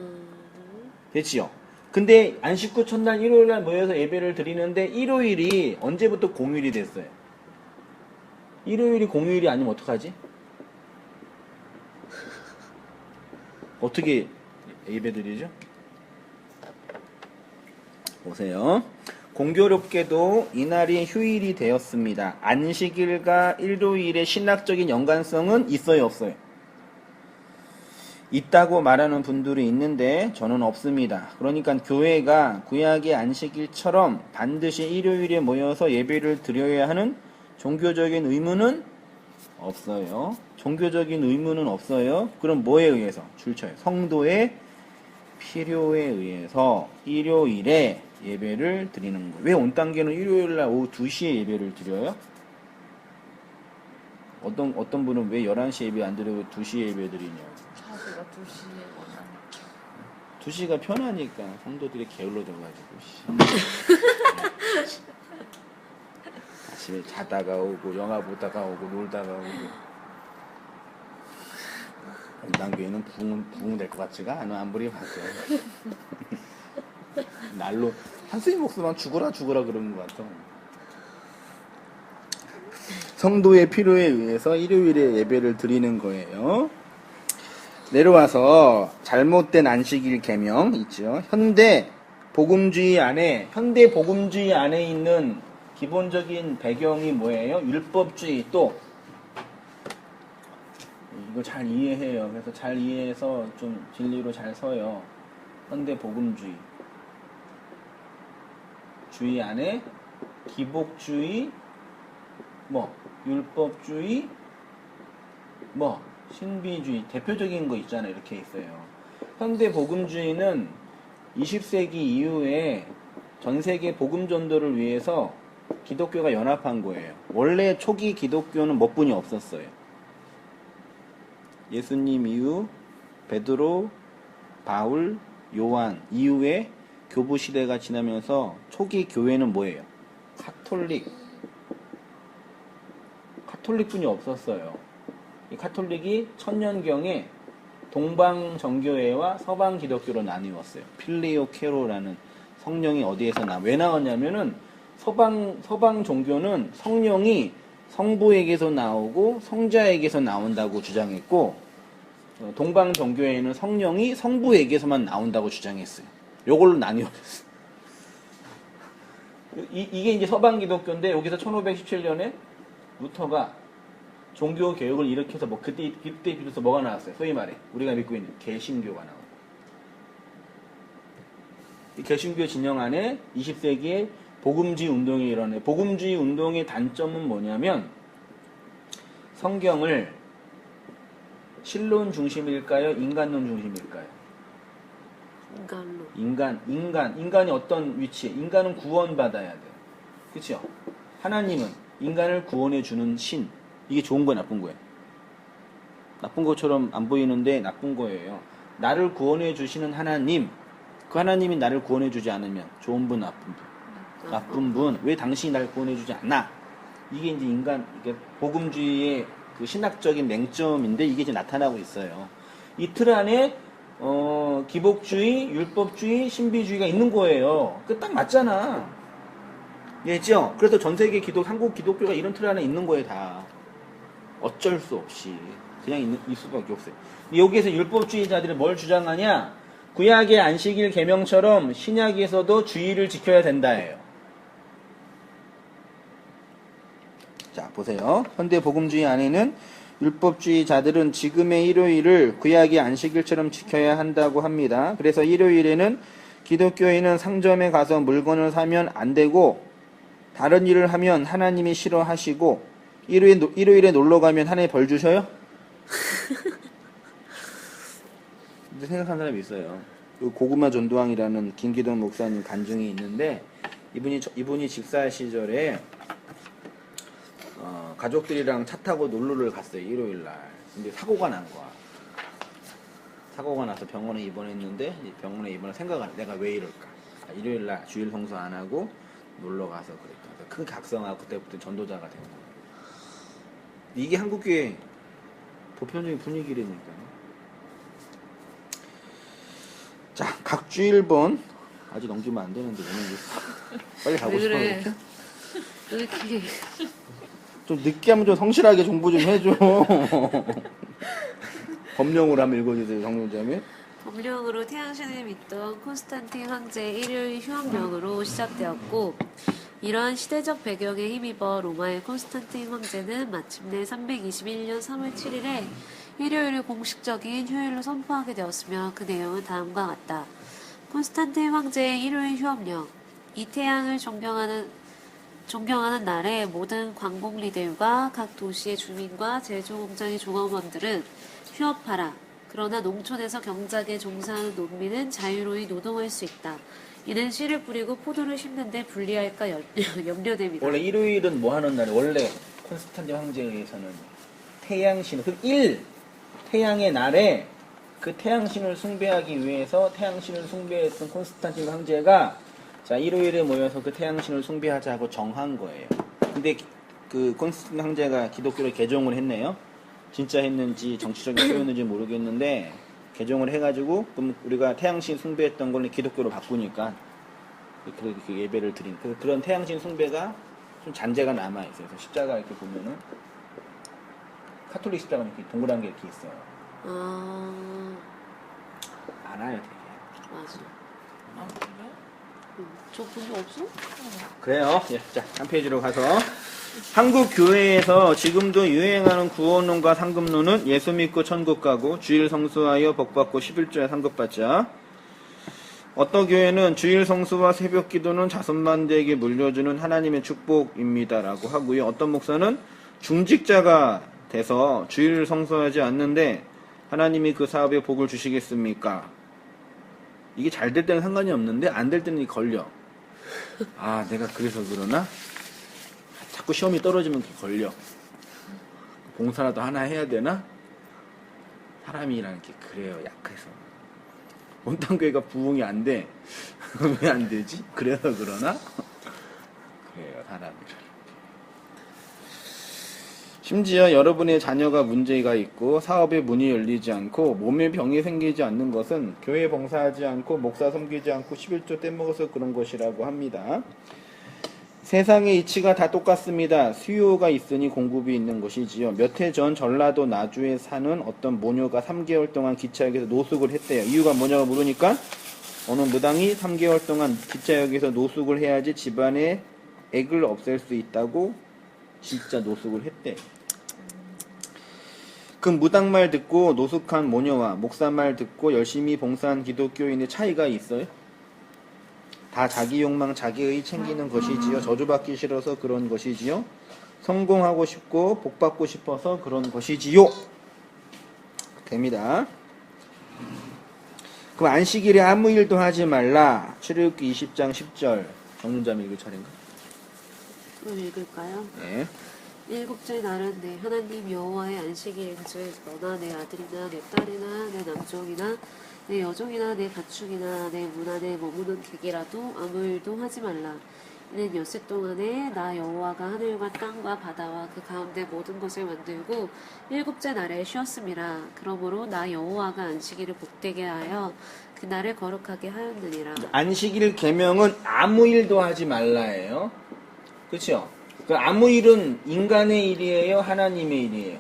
됐지요? 근데 안식구 첫날 일요일날 모여서 예배를 드리는데 일요일이 언제부터 공휴일이 됐어요? 일요일이 공휴일이 아니면 어떡하지? 어떻게 예배드리죠. 보세요. 공교롭게도 이날이 휴일이 되었습니다. 안식일과 일요일의 신학적인 연관성은 있어요, 없어요? 있다고 말하는 분들이 있는데 저는 없습니다. 그러니까 교회가 구약의 안식일처럼 반드시 일요일에 모여서 예배를 드려야 하는 종교적인 의무는 없어요. 종교적인 의무는 없어요. 그럼 뭐에 의해서? 줄쳐요. 성도의 필요에 의해서 일요일에 예배를 드리는 거예요. 왜 온당계는 일요일날 오후 2시에 예배를 드려요? 어떤 분은 왜 11시에 예배 안 드리고 2시에 예배 드리냐고. 자세가 2시에 원하니까. 2시가 편하니까 성도들이 게을러져가지고 아침에 자다가 오고 영화 보다가 오고 놀다가 오고. 온당교회는 부흥될 것 같지가 않아. 아무리 봐도 날로 한스님 목숨만 죽어라 그러는 것 같아. 성도의 필요에 의해서 일요일에 예배를 드리는 거예요. 내려와서 잘못된 안식일 계명 있죠. 현대 복음주의 안에 있는 기본적인 배경이 뭐예요? 율법주의. 또 이거 잘 이해해요. 그래서 잘 이해해서 좀 진리로 잘 서요. 현대 복음주의 주의 안에 기복주의, 율법주의, 신비주의, 대표적인 거 있잖아요. 이렇게 있어요. 현대 복음주의는 20세기 이후에 전 세계 복음 전도를 위해서 기독교가 연합한 거예요. 원래 초기 기독교는 몇 분이 없었어요. 예수님 이후 베드로, 바울, 요한 이후에 교부 시대가 지나면서 초기 교회는 뭐예요? 카톨릭뿐이 없었어요. 이 카톨릭이 천년경에 동방 정교회와 서방 기독교로 나뉘었어요. 필리오케로라는 성령이 어디에서 왜 나왔냐면은 서방 종교는 성령이 성부에게서 나오고 성자에게서 나온다고 주장했고, 동방 종교에는 성령이 성부에게서만 나온다고 주장했어요. 요걸로 나뉘었어요. 이게 이제 서방 기독교인데, 여기서 1517년에 루터가 종교 개혁을 일으켜서 그때 비로소 뭐가 나왔어요? 소위 말해 우리가 믿고 있는 개신교가 나와요. 이 개신교 진영 안에 20세기에 복음주의 운동이 일어나요. 복음주의 운동의 단점은 뭐냐면 성경을 신론 중심일까요? 인간론 중심일까요? 인간론. 인간이 어떤 위치에? 인간은 구원받아야 돼요. 그렇죠? 하나님은 인간을 구원해 주는 신. 이게 좋은 거야, 나쁜 거야? 나쁜 것처럼 안 보이는데 나쁜 거예요. 나를 구원해 주시는 하나님, 그 하나님이 나를 구원해 주지 않으면 좋은 분, 나쁜 분, 왜 당신이 나를 구원해 주지 않나? 이게 이제 이게 복음주의의 그 신학적인 맹점인데, 이게 이제 나타나고 있어요. 이 틀 안에 기복주의, 율법주의, 신비주의가 있는 거예요. 그 딱 맞잖아. 예죠? 그래서 전 세계 한국 기독교가 이런 틀 안에 있는 거예요, 다. 어쩔 수 없이 그냥 있을 수밖에 없어요. 여기에서 율법주의자들이 뭘 주장하냐? 구약의 안식일 계명처럼 신약에서도 주의를 지켜야 된다예요. 자, 보세요. 현대 복음주의 안에는 율법주의자들은 지금의 일요일을 구약의 안식일처럼 지켜야 한다고 합니다. 그래서 일요일에는 기독교인은 상점에 가서 물건을 사면 안 되고, 다른 일을 하면 하나님이 싫어하시고, 일요일에 놀러 가면 하나님 벌 주셔요? 근데 생각하는 사람이 있어요. 고구마 전도왕이라는 김기동 목사님 간증이 있는데, 이분이 집사 시절에 가족들이랑 차 타고 놀러를 갔어요. 일요일날. 근데 사고가 난 거야. 사고가 나서 병원에 입원했는데, 병원에 입원한 생각을 내가 왜 이럴까? 일요일날 주일 성수 안 하고 놀러 가서 그랬다. 큰 각성하고 그때부터 전도자가 된 거예요. 이게 한국교회 보편적인 분위기라니까요. 자, 각 주일본 아직 넘기면 안 되는데 빨리 가고 싶어. 그래? 이렇게 좀 늦게 하면 좀 성실하게 정보 좀 해줘. 법령으로 한번 읽어주세요, 성령자매. 법령으로 태양신을 믿던 콘스탄틴 황제의 일요일 휴업령으로 시작되었고 이러한 시대적 배경에 힘입어 로마의 콘스탄틴 황제는 마침내 321년 3월 7일에 일요일을 공식적인 휴일로 선포하게 되었으며 그 내용은 다음과 같다. 콘스탄틴 황제의 일요일 휴업령. 이 태양을 존경하는 날에 모든 광곡리들과 각 도시의 주민과 제조공장의 종업원들은 휴업하라. 그러나 농촌에서 경작에 종사하는 농민은 자유로이 노동할 수 있다. 이는 씨를 뿌리고 포도를 심는 데 불리할까 염려됩니다. 원래 일요일은 뭐 하는 날이 원래 콘스탄틴 황제에 의해서는 태양신, 태양의 날에 그 태양신을 숭배하기 위해서 태양신을 숭배했던 콘스탄틴 황제가 자 일요일에 모여서 그 태양신을 숭배하자고 정한 거예요. 근데 그 콘스탄틴 황제가 기독교를 개종을 했네요. 진짜 했는지 정치적인 표현인지 모르겠는데 개종을 해가지고 그럼 우리가 태양신 숭배했던 걸 기독교로 바꾸니까 그 예배를 드린 그런 태양신 숭배가 좀 잔재가 남아 있어요. 그래서 십자가 이렇게 보면은 카톨릭 십자가 이렇게 동그란 게 이렇게 있어요. 많아요, 되게. 맞아. 아 그래? 저 본 적 없어? 그래요. 예, 자, 한 페이지로 가서 한국 교회에서 지금도 유행하는 구원론과 상급론은 예수 믿고 천국 가고 주일 성수하여 복받고 11조에 상급받자. 어떤 교회는 주일 성수와 새벽 기도는 자손만대에게 물려주는 하나님의 축복입니다라고 하고요. 어떤 목사는 중직자가 돼서 주일 성수하지 않는데 하나님이 그 사업에 복을 주시겠습니까? 이게 잘 될 때는 상관이 없는데 안 될 때는 걸려. 아, 내가 그래서 그러나? 자꾸 시험이 떨어지면 걸려. 봉사라도 하나 해야 되나? 사람이라는 게 그래요, 약해서. 온탕교회가 부흥이 안 돼. 왜 안 되지? 그래서 그러나? 그래요, 사람이라. 심지어 여러분의 자녀가 문제가 있고 사업에 문이 열리지 않고 몸에 병이 생기지 않는 것은 교회 봉사하지 않고 목사 섬기지 않고 11조 떼먹어서 그런 것이라고 합니다. 세상의 이치가 다 똑같습니다. 수요가 있으니 공급이 있는 것이지요. 몇 해 전 전라도 나주에 사는 어떤 모녀가 3개월 동안 기차역에서 노숙을 했대요. 이유가 뭐냐고 물으니까 어느 무당이 3개월 동안 기차역에서 노숙을 해야지 집안에 액을 없앨 수 있다고 진짜 노숙을 했대. 그 무당 말 듣고 노숙한 모녀와 목사 말 듣고 열심히 봉사한 기독교인의 차이가 있어요? 다 자기 욕망, 자기의 챙기는 것이지요. 저주받기 싫어서 그런 것이지요. 성공하고 싶고 복받고 싶어서 그런 것이지요. 됩니다. 그럼 안식일에 아무 일도 하지 말라. 출애굽기 20장 10절. 정윤자매 읽을 차례인가? 그럼 읽을까요? 네. 일곱째 날은 내 하나님 여호와의 안식일인즉 너나 내 아들이나 내 딸이나 내 남종이나 내 여종이나 내 가축이나 내 문 안에 머무는 객이라도 아무 일도 하지 말라. 이는 엿새 동안에 나 여호와가 하늘과 땅과 바다와 그 가운데 모든 것을 만들고 일곱째 날에 쉬었음이라. 그러므로 나 여호와가 안식일을 복되게 하여 그 날을 거룩하게 하였느니라. 안식일 계명은 아무 일도 하지 말라예요. 그렇죠? 그 아무 일은 인간의 일이에요, 하나님의 일이에요.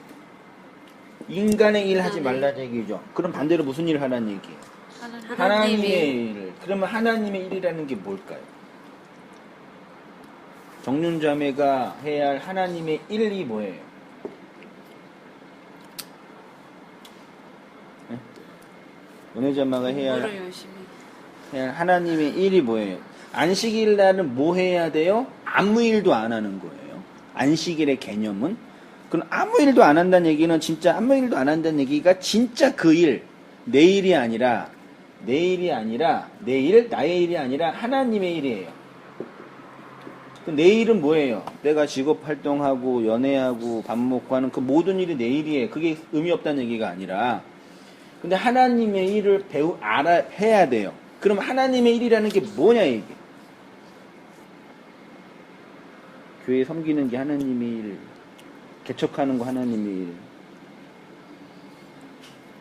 인간의 일 하지 말라는 얘기죠. 그럼 반대로 무슨 일을 하라는 얘기예요? 하나님의 일을. 그러면 하나님의 일이라는 게 뭘까요? 정윤자매가 해야 할 하나님의 일이 뭐예요? 네? 은혜자매가 해야 할 하나님의 일이 뭐예요? 안식일 날은 뭐 해야 돼요? 아무 일도 안 하는 거예요. 안식일의 개념은. 그럼 아무 일도 안 한다는 얘기는 진짜 아무 일도 안 한다는 얘기가 진짜 그 일, 내일이 아니라 내일, 나의 일이 아니라 하나님의 일이에요. 그 내일은 뭐예요? 내가 직업 활동하고 연애하고 밥 먹고 하는 그 모든 일이 내일이에요. 그게 의미 없다는 얘기가 아니라. 근데 하나님의 일을 해야 돼요. 그럼 하나님의 일이라는 게 뭐냐 이게? 교회 섬기는 게 하나님의 일, 개척하는 거 하나님의 일.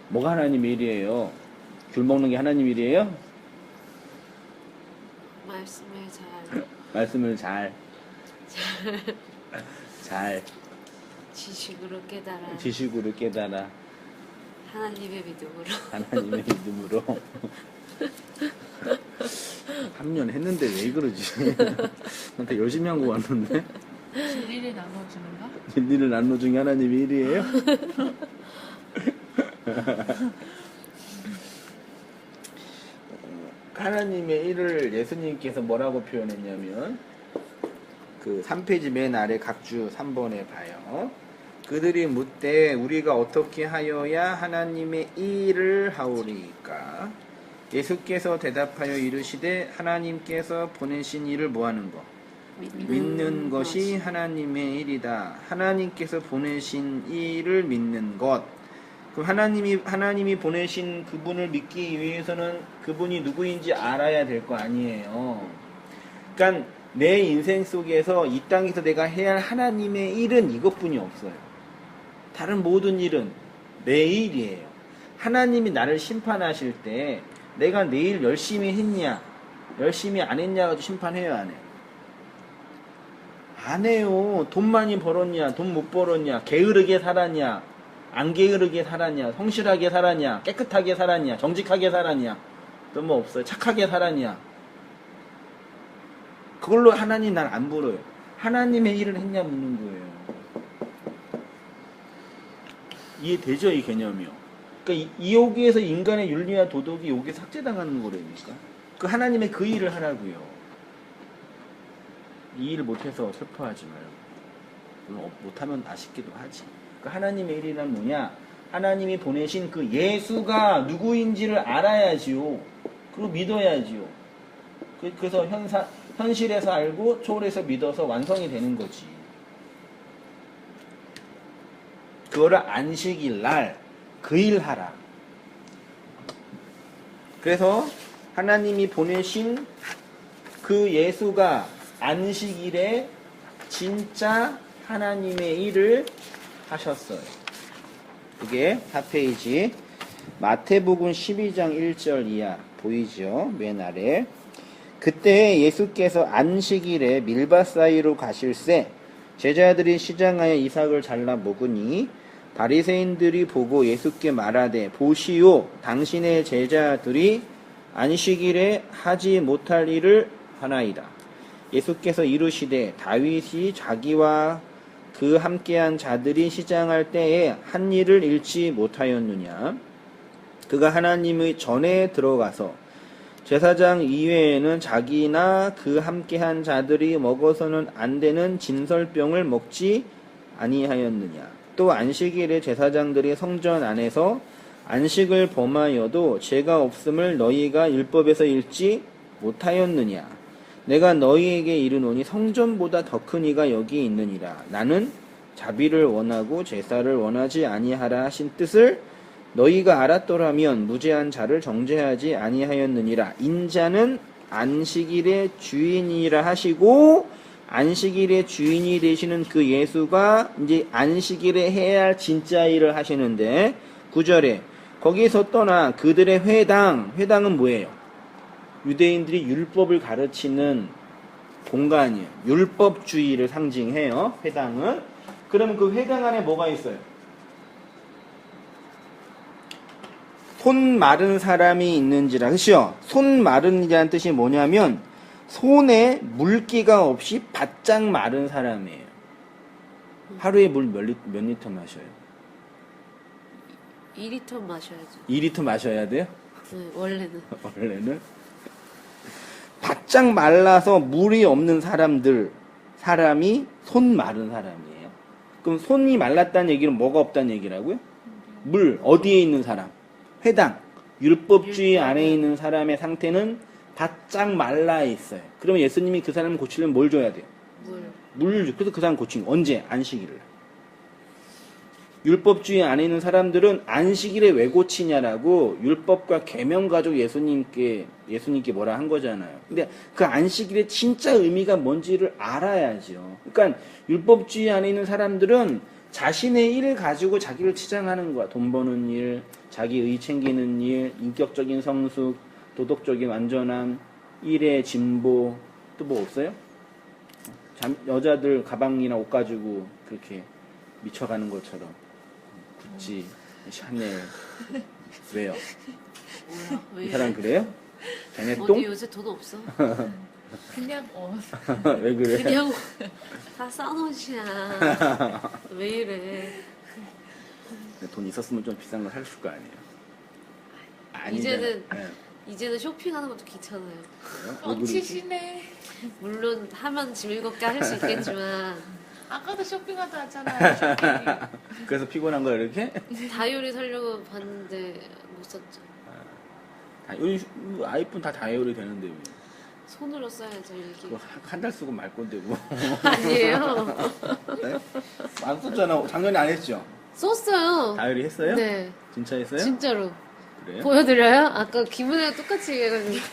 뭐가 하나님의 일이에요? 귤 먹는 게 하나님의 일이에요? 말씀을 잘 지식으로 깨달아. 하나님의 믿음으로. 하나님의 믿음으로. 3년 했는데 왜 그러지? 나한테 열심히 한 거 같는데? 진리를 나눠주는가? 진리를 나누 중에 하나님이 1이에요? 하나님의 일을 예수님께서 뭐라고 표현했냐면 그 3페이지 맨 아래 각주 3번에 봐요. 그들이 묻되 우리가 어떻게 하여야 하나님의 일을 하오리까? 예수께서 대답하여 이르시되 하나님께서 보내신 일을 뭐하는 거? 믿는 것이 하나님의 일이다. 하나님께서 보내신 일을 믿는 것. 그럼 하나님이 보내신 그분을 믿기 위해서는 그분이 누구인지 알아야 될 거 아니에요. 그러니까 내 인생 속에서 이 땅에서 내가 해야 할 하나님의 일은 이것뿐이 없어요. 다른 모든 일은 내 일이에요. 하나님이 나를 심판하실 때 내가 내일 열심히 했냐, 열심히 안 했냐 가지고 심판해요, 안 해요? 안 해요. 돈 많이 벌었냐, 돈 못 벌었냐, 게으르게 살았냐, 안 게으르게 살았냐, 성실하게 살았냐, 깨끗하게 살았냐, 정직하게 살았냐, 또 뭐 없어요. 착하게 살았냐. 그걸로 하나님 날 안 불어요. 하나님의 일을 했냐 묻는 거예요. 이해되죠, 이 개념이요? 그러니까 여기에서 인간의 윤리와 도덕이 여기에 삭제당하는 거라니까. 그 하나님의 그 일을 하라고요. 이 일을 못해서 슬퍼하지 말고. 물론 못하면 아쉽기도 하지. 그 하나님의 일이란 뭐냐? 하나님이 보내신 그 예수가 누구인지를 알아야지요. 그리고 믿어야지요. 그래서 현실에서 알고 초월해서 믿어서 완성이 되는 거지. 그거를 안식일 날 그 일 하라. 그래서 하나님이 보내신 그 예수가 안식일에 진짜 하나님의 일을 하셨어요. 그게 4페이지 마태복음 12장 1절 이하 보이죠? 맨 아래. 그때 예수께서 안식일에 밀밭 사이로 가실새 제자들이 시장하여 이삭을 잘라 먹으니 바리새인들이 보고 예수께 말하되 보시오 당신의 제자들이 안식일에 하지 못할 일을 하나이다. 예수께서 이르시되 다윗이 자기와 그 함께한 자들이 시장할 때에 한 일을 잃지 못하였느냐? 그가 하나님의 전에 들어가서 제사장 이외에는 자기나 그 함께한 자들이 먹어서는 안 되는 진설병을 먹지 아니하였느냐? 또 안식일에 제사장들이 성전 안에서 안식을 범하여도 죄가 없음을 너희가 율법에서 읽지 못하였느냐? 내가 너희에게 이르노니 성전보다 더 큰 이가 여기 있느니라. 나는 자비를 원하고 제사를 원하지 아니하라 하신 뜻을 너희가 알았더라면 무죄한 자를 정죄하지 아니하였느니라. 인자는 안식일의 주인이라 하시고 안식일의 주인이 되시는 그 예수가 이제 안식일에 해야 할 진짜 일을 하시는데 9절에 거기서 떠나 그들의 회당은 뭐예요? 유대인들이 율법을 가르치는 공간이에요. 율법주의를 상징해요. 회당은. 그러면 그 회당 안에 뭐가 있어요? 손 마른 사람이 있는지라. 그렇죠? 손 마른이라는 뜻이 뭐냐면 손에 물기가 없이 바짝 마른 사람이에요. 하루에 물 몇 리터 마셔요? 2리터 마셔야죠. 2리터 마셔야 돼요? 네, 원래는. 원래는? 바짝 말라서 물이 없는 사람이 손 마른 사람이에요. 그럼 손이 말랐다는 얘기는 뭐가 없다는 얘기라고요? 물, 어디에 있는 사람? 회당, 율법주의 안에 있는 사람의 상태는 바짝 말라 있어요. 그러면 예수님이 그 사람을 고치려면 뭘 줘야 돼요? 물. 그래서 그 사람 고친 거 언제? 안식일을. 율법주의 안에 있는 사람들은 안식일에 왜 고치냐라고 율법과 계명 가지고 예수님께 뭐라 한 거잖아요. 근데 그 안식일의 진짜 의미가 뭔지를 알아야죠. 그러니까 율법주의 안에 있는 사람들은 자신의 일을 가지고 자기를 치장하는 거야. 돈 버는 일, 자기 의 챙기는 일, 인격적인 성숙, 도덕적인 완전함, 일의 진보, 또 뭐 없어요? 여자들 가방이나 옷 가지고 그렇게 미쳐가는 것처럼 구찌, 샤넬. 왜요? 뭐야? 왜 이 이래? 사람 그래요? 걔네 어디 똥? 요새 돈 없어? 그냥 왜 그래? 그냥 다 싸놓으시야. 왜 이래? 돈 있었으면 좀 비싼 거 사줄 거 아니에요. 이제는 네. 이제는 쇼핑하는 것도 귀찮아요. 왜 그러지? 엉치시네. 물론 하면 즐겁게 할 수 있겠지만 아까도 쇼핑하다 왔잖아요. 쇼핑. 그래서 피곤한 거 이렇게? 다이어리 사려고 봤는데 못 샀죠. 요즘 아이폰 다 다이어리 되는데 왜? 손으로 써야죠 일기. 한 달 쓰고 말 건데 뭐. 아니에요. 네? 안 썼잖아. 작년에 안 했죠? 썼어요. 다이어리 했어요? 네, 진짜 했어요? 진짜로. 그래요? 보여드려요? 아까 김은혜가 똑같이 얘기해가지고.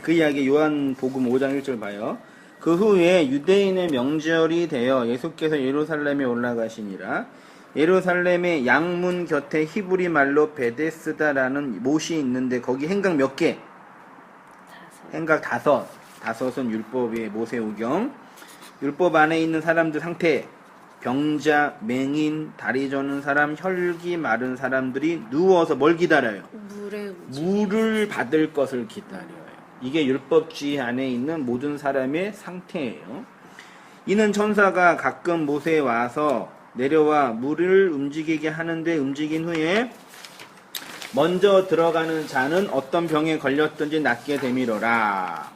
그 이야기 요한복음 5장 1절 봐요. 그 후에 유대인의 명절이 되어 예수께서 예루살렘에 올라가시니라. 예루살렘의 양문 곁에 히브리 말로 베데스다라는 못이 있는데 거기 행각 몇 개? 행각 5. 5은 율법의 모세오경. 율법 안에 있는 사람들 상태. 병자, 맹인, 다리 저는 사람, 혈기 마른 사람들이 누워서 뭘 기다려요? 물을 받을 것을 기다려요. 이게 율법주의 안에 있는 모든 사람의 상태예요. 이는 천사가 가끔 못에 와서 내려와 물을 움직이게 하는데 움직인 후에 먼저 들어가는 자는 어떤 병에 걸렸든지 낫게 되미러라.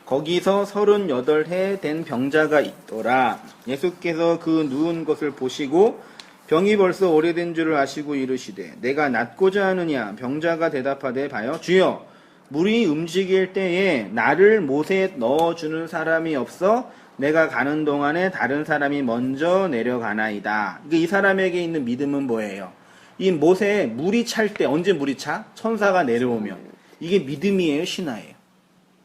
거기서 38해 된 병자가 있더라. 예수께서 그 누운 것을 보시고 병이 벌써 오래된 줄을 아시고 이르시되 내가 낫고자 하느냐. 병자가 대답하되 봐요. 주여 물이 움직일 때에 나를 못에 넣어주는 사람이 없어 내가 가는 동안에 다른 사람이 먼저 내려가나이다. 이 사람에게 있는 믿음은 뭐예요? 이 못에 물이 찰 때 언제 물이 차? 천사가 내려오면. 이게 믿음이에요? 신화예요?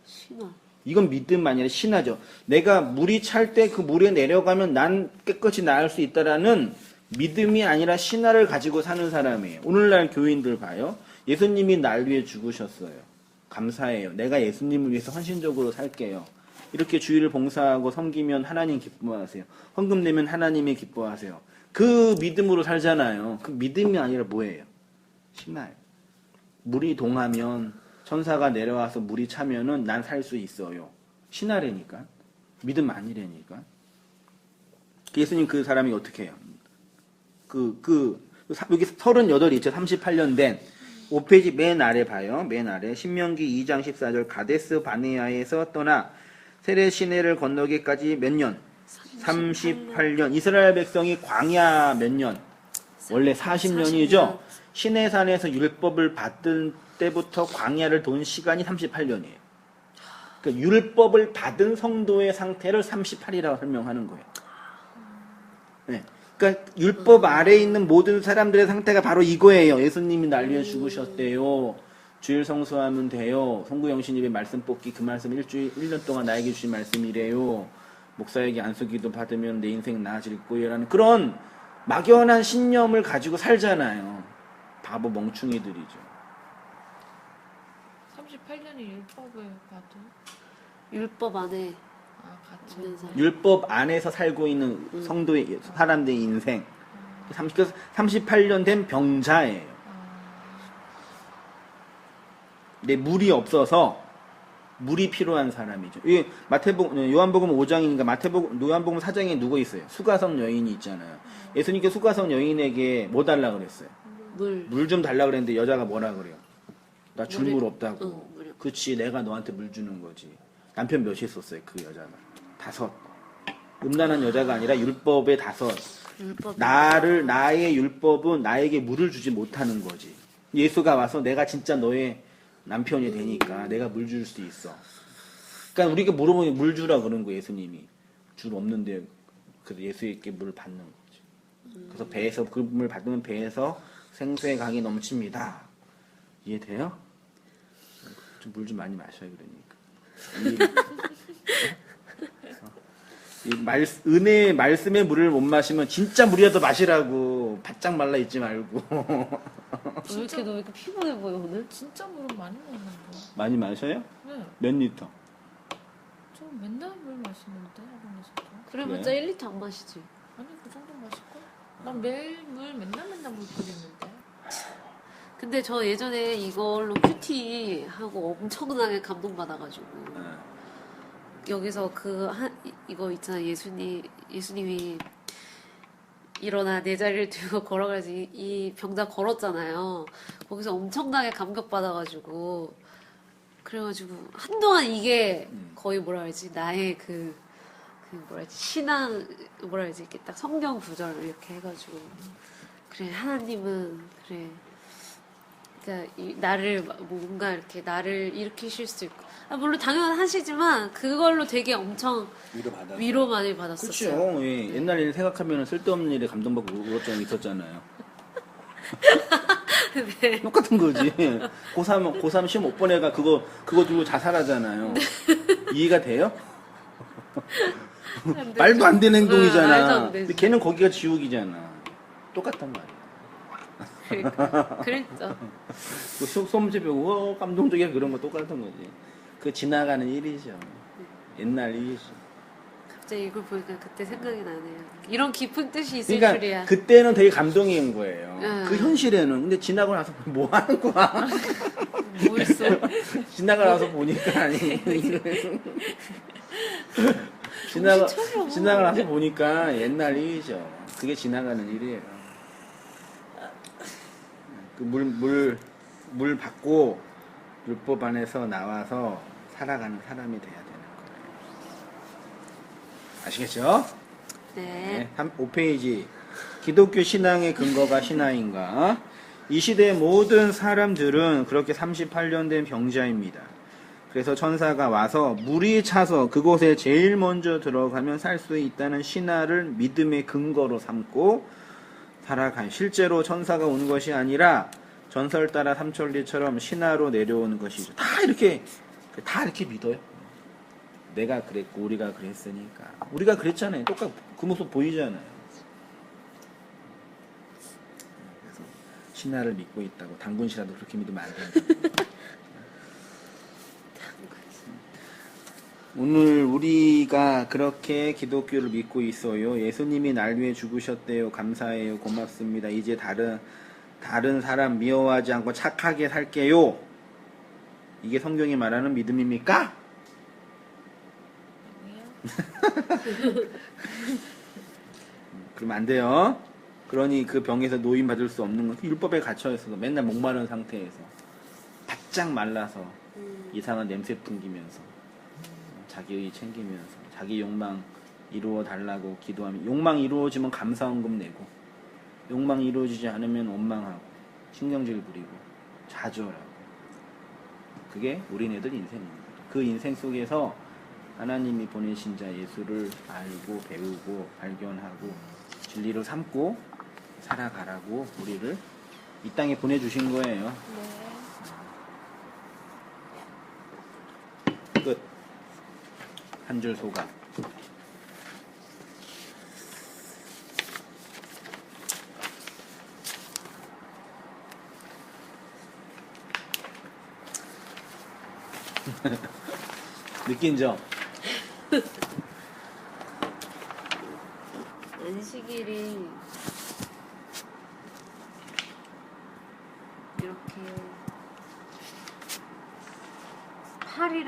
신화. 이건 믿음 아니라 신화죠. 내가 물이 찰 때 그 물에 내려가면 난 깨끗이 나을 수 있다라는 믿음이 아니라 신화를 가지고 사는 사람이에요. 오늘날 교인들 봐요. 예수님이 날 위해 죽으셨어요. 감사해요. 내가 예수님을 위해서 헌신적으로 살게요. 이렇게 주일을 봉사하고 섬기면 하나님 기뻐하세요. 헌금 내면 하나님이 기뻐하세요. 그 믿음으로 살잖아요. 그 믿음이 아니라 뭐예요? 신화예요. 물이 동하면 천사가 내려와서 물이 차면은 난 살 수 있어요. 신하래니까. 믿음 아니래니까. 예수님 그 사람이 어떻게 해요? 여기 38 있죠. 38년 된 5페이지 맨 아래 봐요. 맨 아래. 신명기 2장 14절 가데스 바네아에서 떠나 세례 시내를 건너기까지 몇 년? 38년. 이스라엘 백성이 광야 몇 년? 원래 40년이죠. 시내산에서 율법을 받은 때부터 광야를 돈 시간이 38년이에요. 그러니까 율법을 받은 성도의 상태를 38이라고 설명하는 거예요. 네. 그러니까 율법 아래에 있는 모든 사람들의 상태가 바로 이거예요. 예수님이 날 위해 죽으셨대요. 주일 성수하면 돼요. 송구영신입의 말씀 뽑기 그 말씀 1년 동안 나에게 주신 말씀이래요. 목사에게 안수기도 받으면 내 인생 나아질 거예요라는 그런 막연한 신념을 가지고 살잖아요. 바보 멍충이들이죠. 38년이 율법을 봐도 율법 안에 같이 있는 사람. 율법 안에서 살고 있는 성도의 사람들의 인생. 38년 된 병자예요. 근데 물이 없어서 물이 필요한 사람이죠. 이게 요한복음 5장이니까 요한복음 4장에 누구 있어요? 수가성 여인이 있잖아요. 예수님께 수가성 여인에게 뭐 달라 그랬어요? 물 좀 달라 그랬는데 여자가 뭐라 그래요? 나 줄 물 없다고. 그치, 내가 너한테 물 주는 거지. 남편 몇이 있었어요, 그 여자가? 5. 음란한 여자가 아니라 율법의 5. 나의 율법은 나에게 물을 주지 못하는 거지. 예수가 와서 내가 진짜 너의 남편이 되니까 내가 물 줄 수 있어. 그러니까 우리가 물어보면 물 주라 그런 거 예수님이. 줄 없는데 그래서 예수에게 물을 받는 거지. 그래서 배에서 그 물 받으면 배에서 생수의 강이 넘칩니다. 이해돼요? 물 좀 많이 마셔야 그러니까. 은혜의 말씀의 물을 못 마시면 진짜 물이라도 마시라고. 바짝 말라 있지 말고. 너 왜 이렇게 피곤해 보여 오늘? 진짜 물은 많이 먹는데. 많이 마셔요? 네. 몇 리터? 저 맨날 물 마시는데 학원에서도. 그래봤자 1리터 안 마시지. 아니 그 정도 마실걸? 난 매일 맨날 물 끓이는데. 근데 저 예전에 이걸로 큐티 하고 엄청나게 감동받아가지고 여기서 이거 있잖아. 예수님이 일어나 내 자리를 들고 걸어가지 이 병자 걸었잖아요. 거기서 엄청나게 감격받아가지고 그래가지고 한동안 이게 거의 뭐라 그러지 나의 뭐라 해야지 신앙 뭐라 해야지 이렇게 딱 성경 구절 이렇게 해가지고 그래 하나님은 그래 그러니까 나를 뭔가 이렇게 나를 일으키실 수 있고 물론 당연하시지만 그걸로 되게 엄청 위로 많이 받았었어요. 그렇죠. 예. 옛날 일 생각하면 쓸데없는 일에 감동받고 울었던 게 있었잖아요. 네. 똑같은 거지. 고3 시험 못 본 애가 그거 들고 자살하잖아요. 이해가 돼요? 말도 안 되는 행동이잖아. 말도 안 근데 되지. 걔는 거기가 지옥이잖아. 똑같단 말이야. 그러니까 그랬죠. 그 수험제 배우고 감동적이야 그런 거 똑같은 거지. 그 지나가는 일이죠. 옛날 일이죠. 갑자기 이걸 보니까 그때 생각이 나네요. 이런 깊은 뜻이 있을 그러니까 줄이야. 그때는 되게 감동인 거예요. 응. 그 현실에는. 근데 지나고 나서 뭐 하는 거야? 뭘 써? 지나가 나서 보니까 아니. 지나가 나서 보니까 옛날 일이죠. 그게 지나가는 일이에요. 그 물 받고 율법 안에서 나와서 살아가는 사람이 돼야 되는 거예요. 아시겠죠? 네. 5페이지. 기독교 신앙의 근거가 신화인가? 이 시대의 모든 사람들은 그렇게 38년 된 병자입니다. 그래서 천사가 와서 물이 차서 그곳에 제일 먼저 들어가면 살 수 있다는 신화를 믿음의 근거로 삼고 살아간. 실제로 천사가 오는 것이 아니라 전설 따라 삼천리처럼 신화로 내려오는 것이죠. 다 이렇게 믿어요. 내가 그랬고 우리가 그랬으니까. 우리가 그랬잖아요. 똑같 그 모습 보이잖아요. 그래서 신화를 믿고 있다고. 당군시라도 그렇게 믿으면 안 된다. 오늘 우리가 그렇게 기독교를 믿고 있어요. 예수님이 날 위해 죽으셨대요. 감사해요. 고맙습니다. 이제 다른 사람 미워하지 않고 착하게 살게요. 이게 성경이 말하는 믿음입니까? 그러면 안 돼요. 그러니 그 병에서 노임 받을 수 없는 건 율법에 갇혀 있어서 맨날 목마른 상태에서 바짝 말라서 이상한 냄새 풍기면서 자기의 챙기면서 자기 욕망 이루어 달라고 기도하면 욕망 이루어지면 감사원금 내고 욕망 이루어지지 않으면 원망하고 신경질 부리고 좌절하고 그게 우리네들 인생입니다. 그 인생 속에서 하나님이 보내신 자 예수를 알고 배우고 발견하고 진리로 삼고 살아가라고 우리를 이 땅에 보내주신 거예요. 끝. 한 줄 소감. 느낀 점. 안식일이 이렇게 8일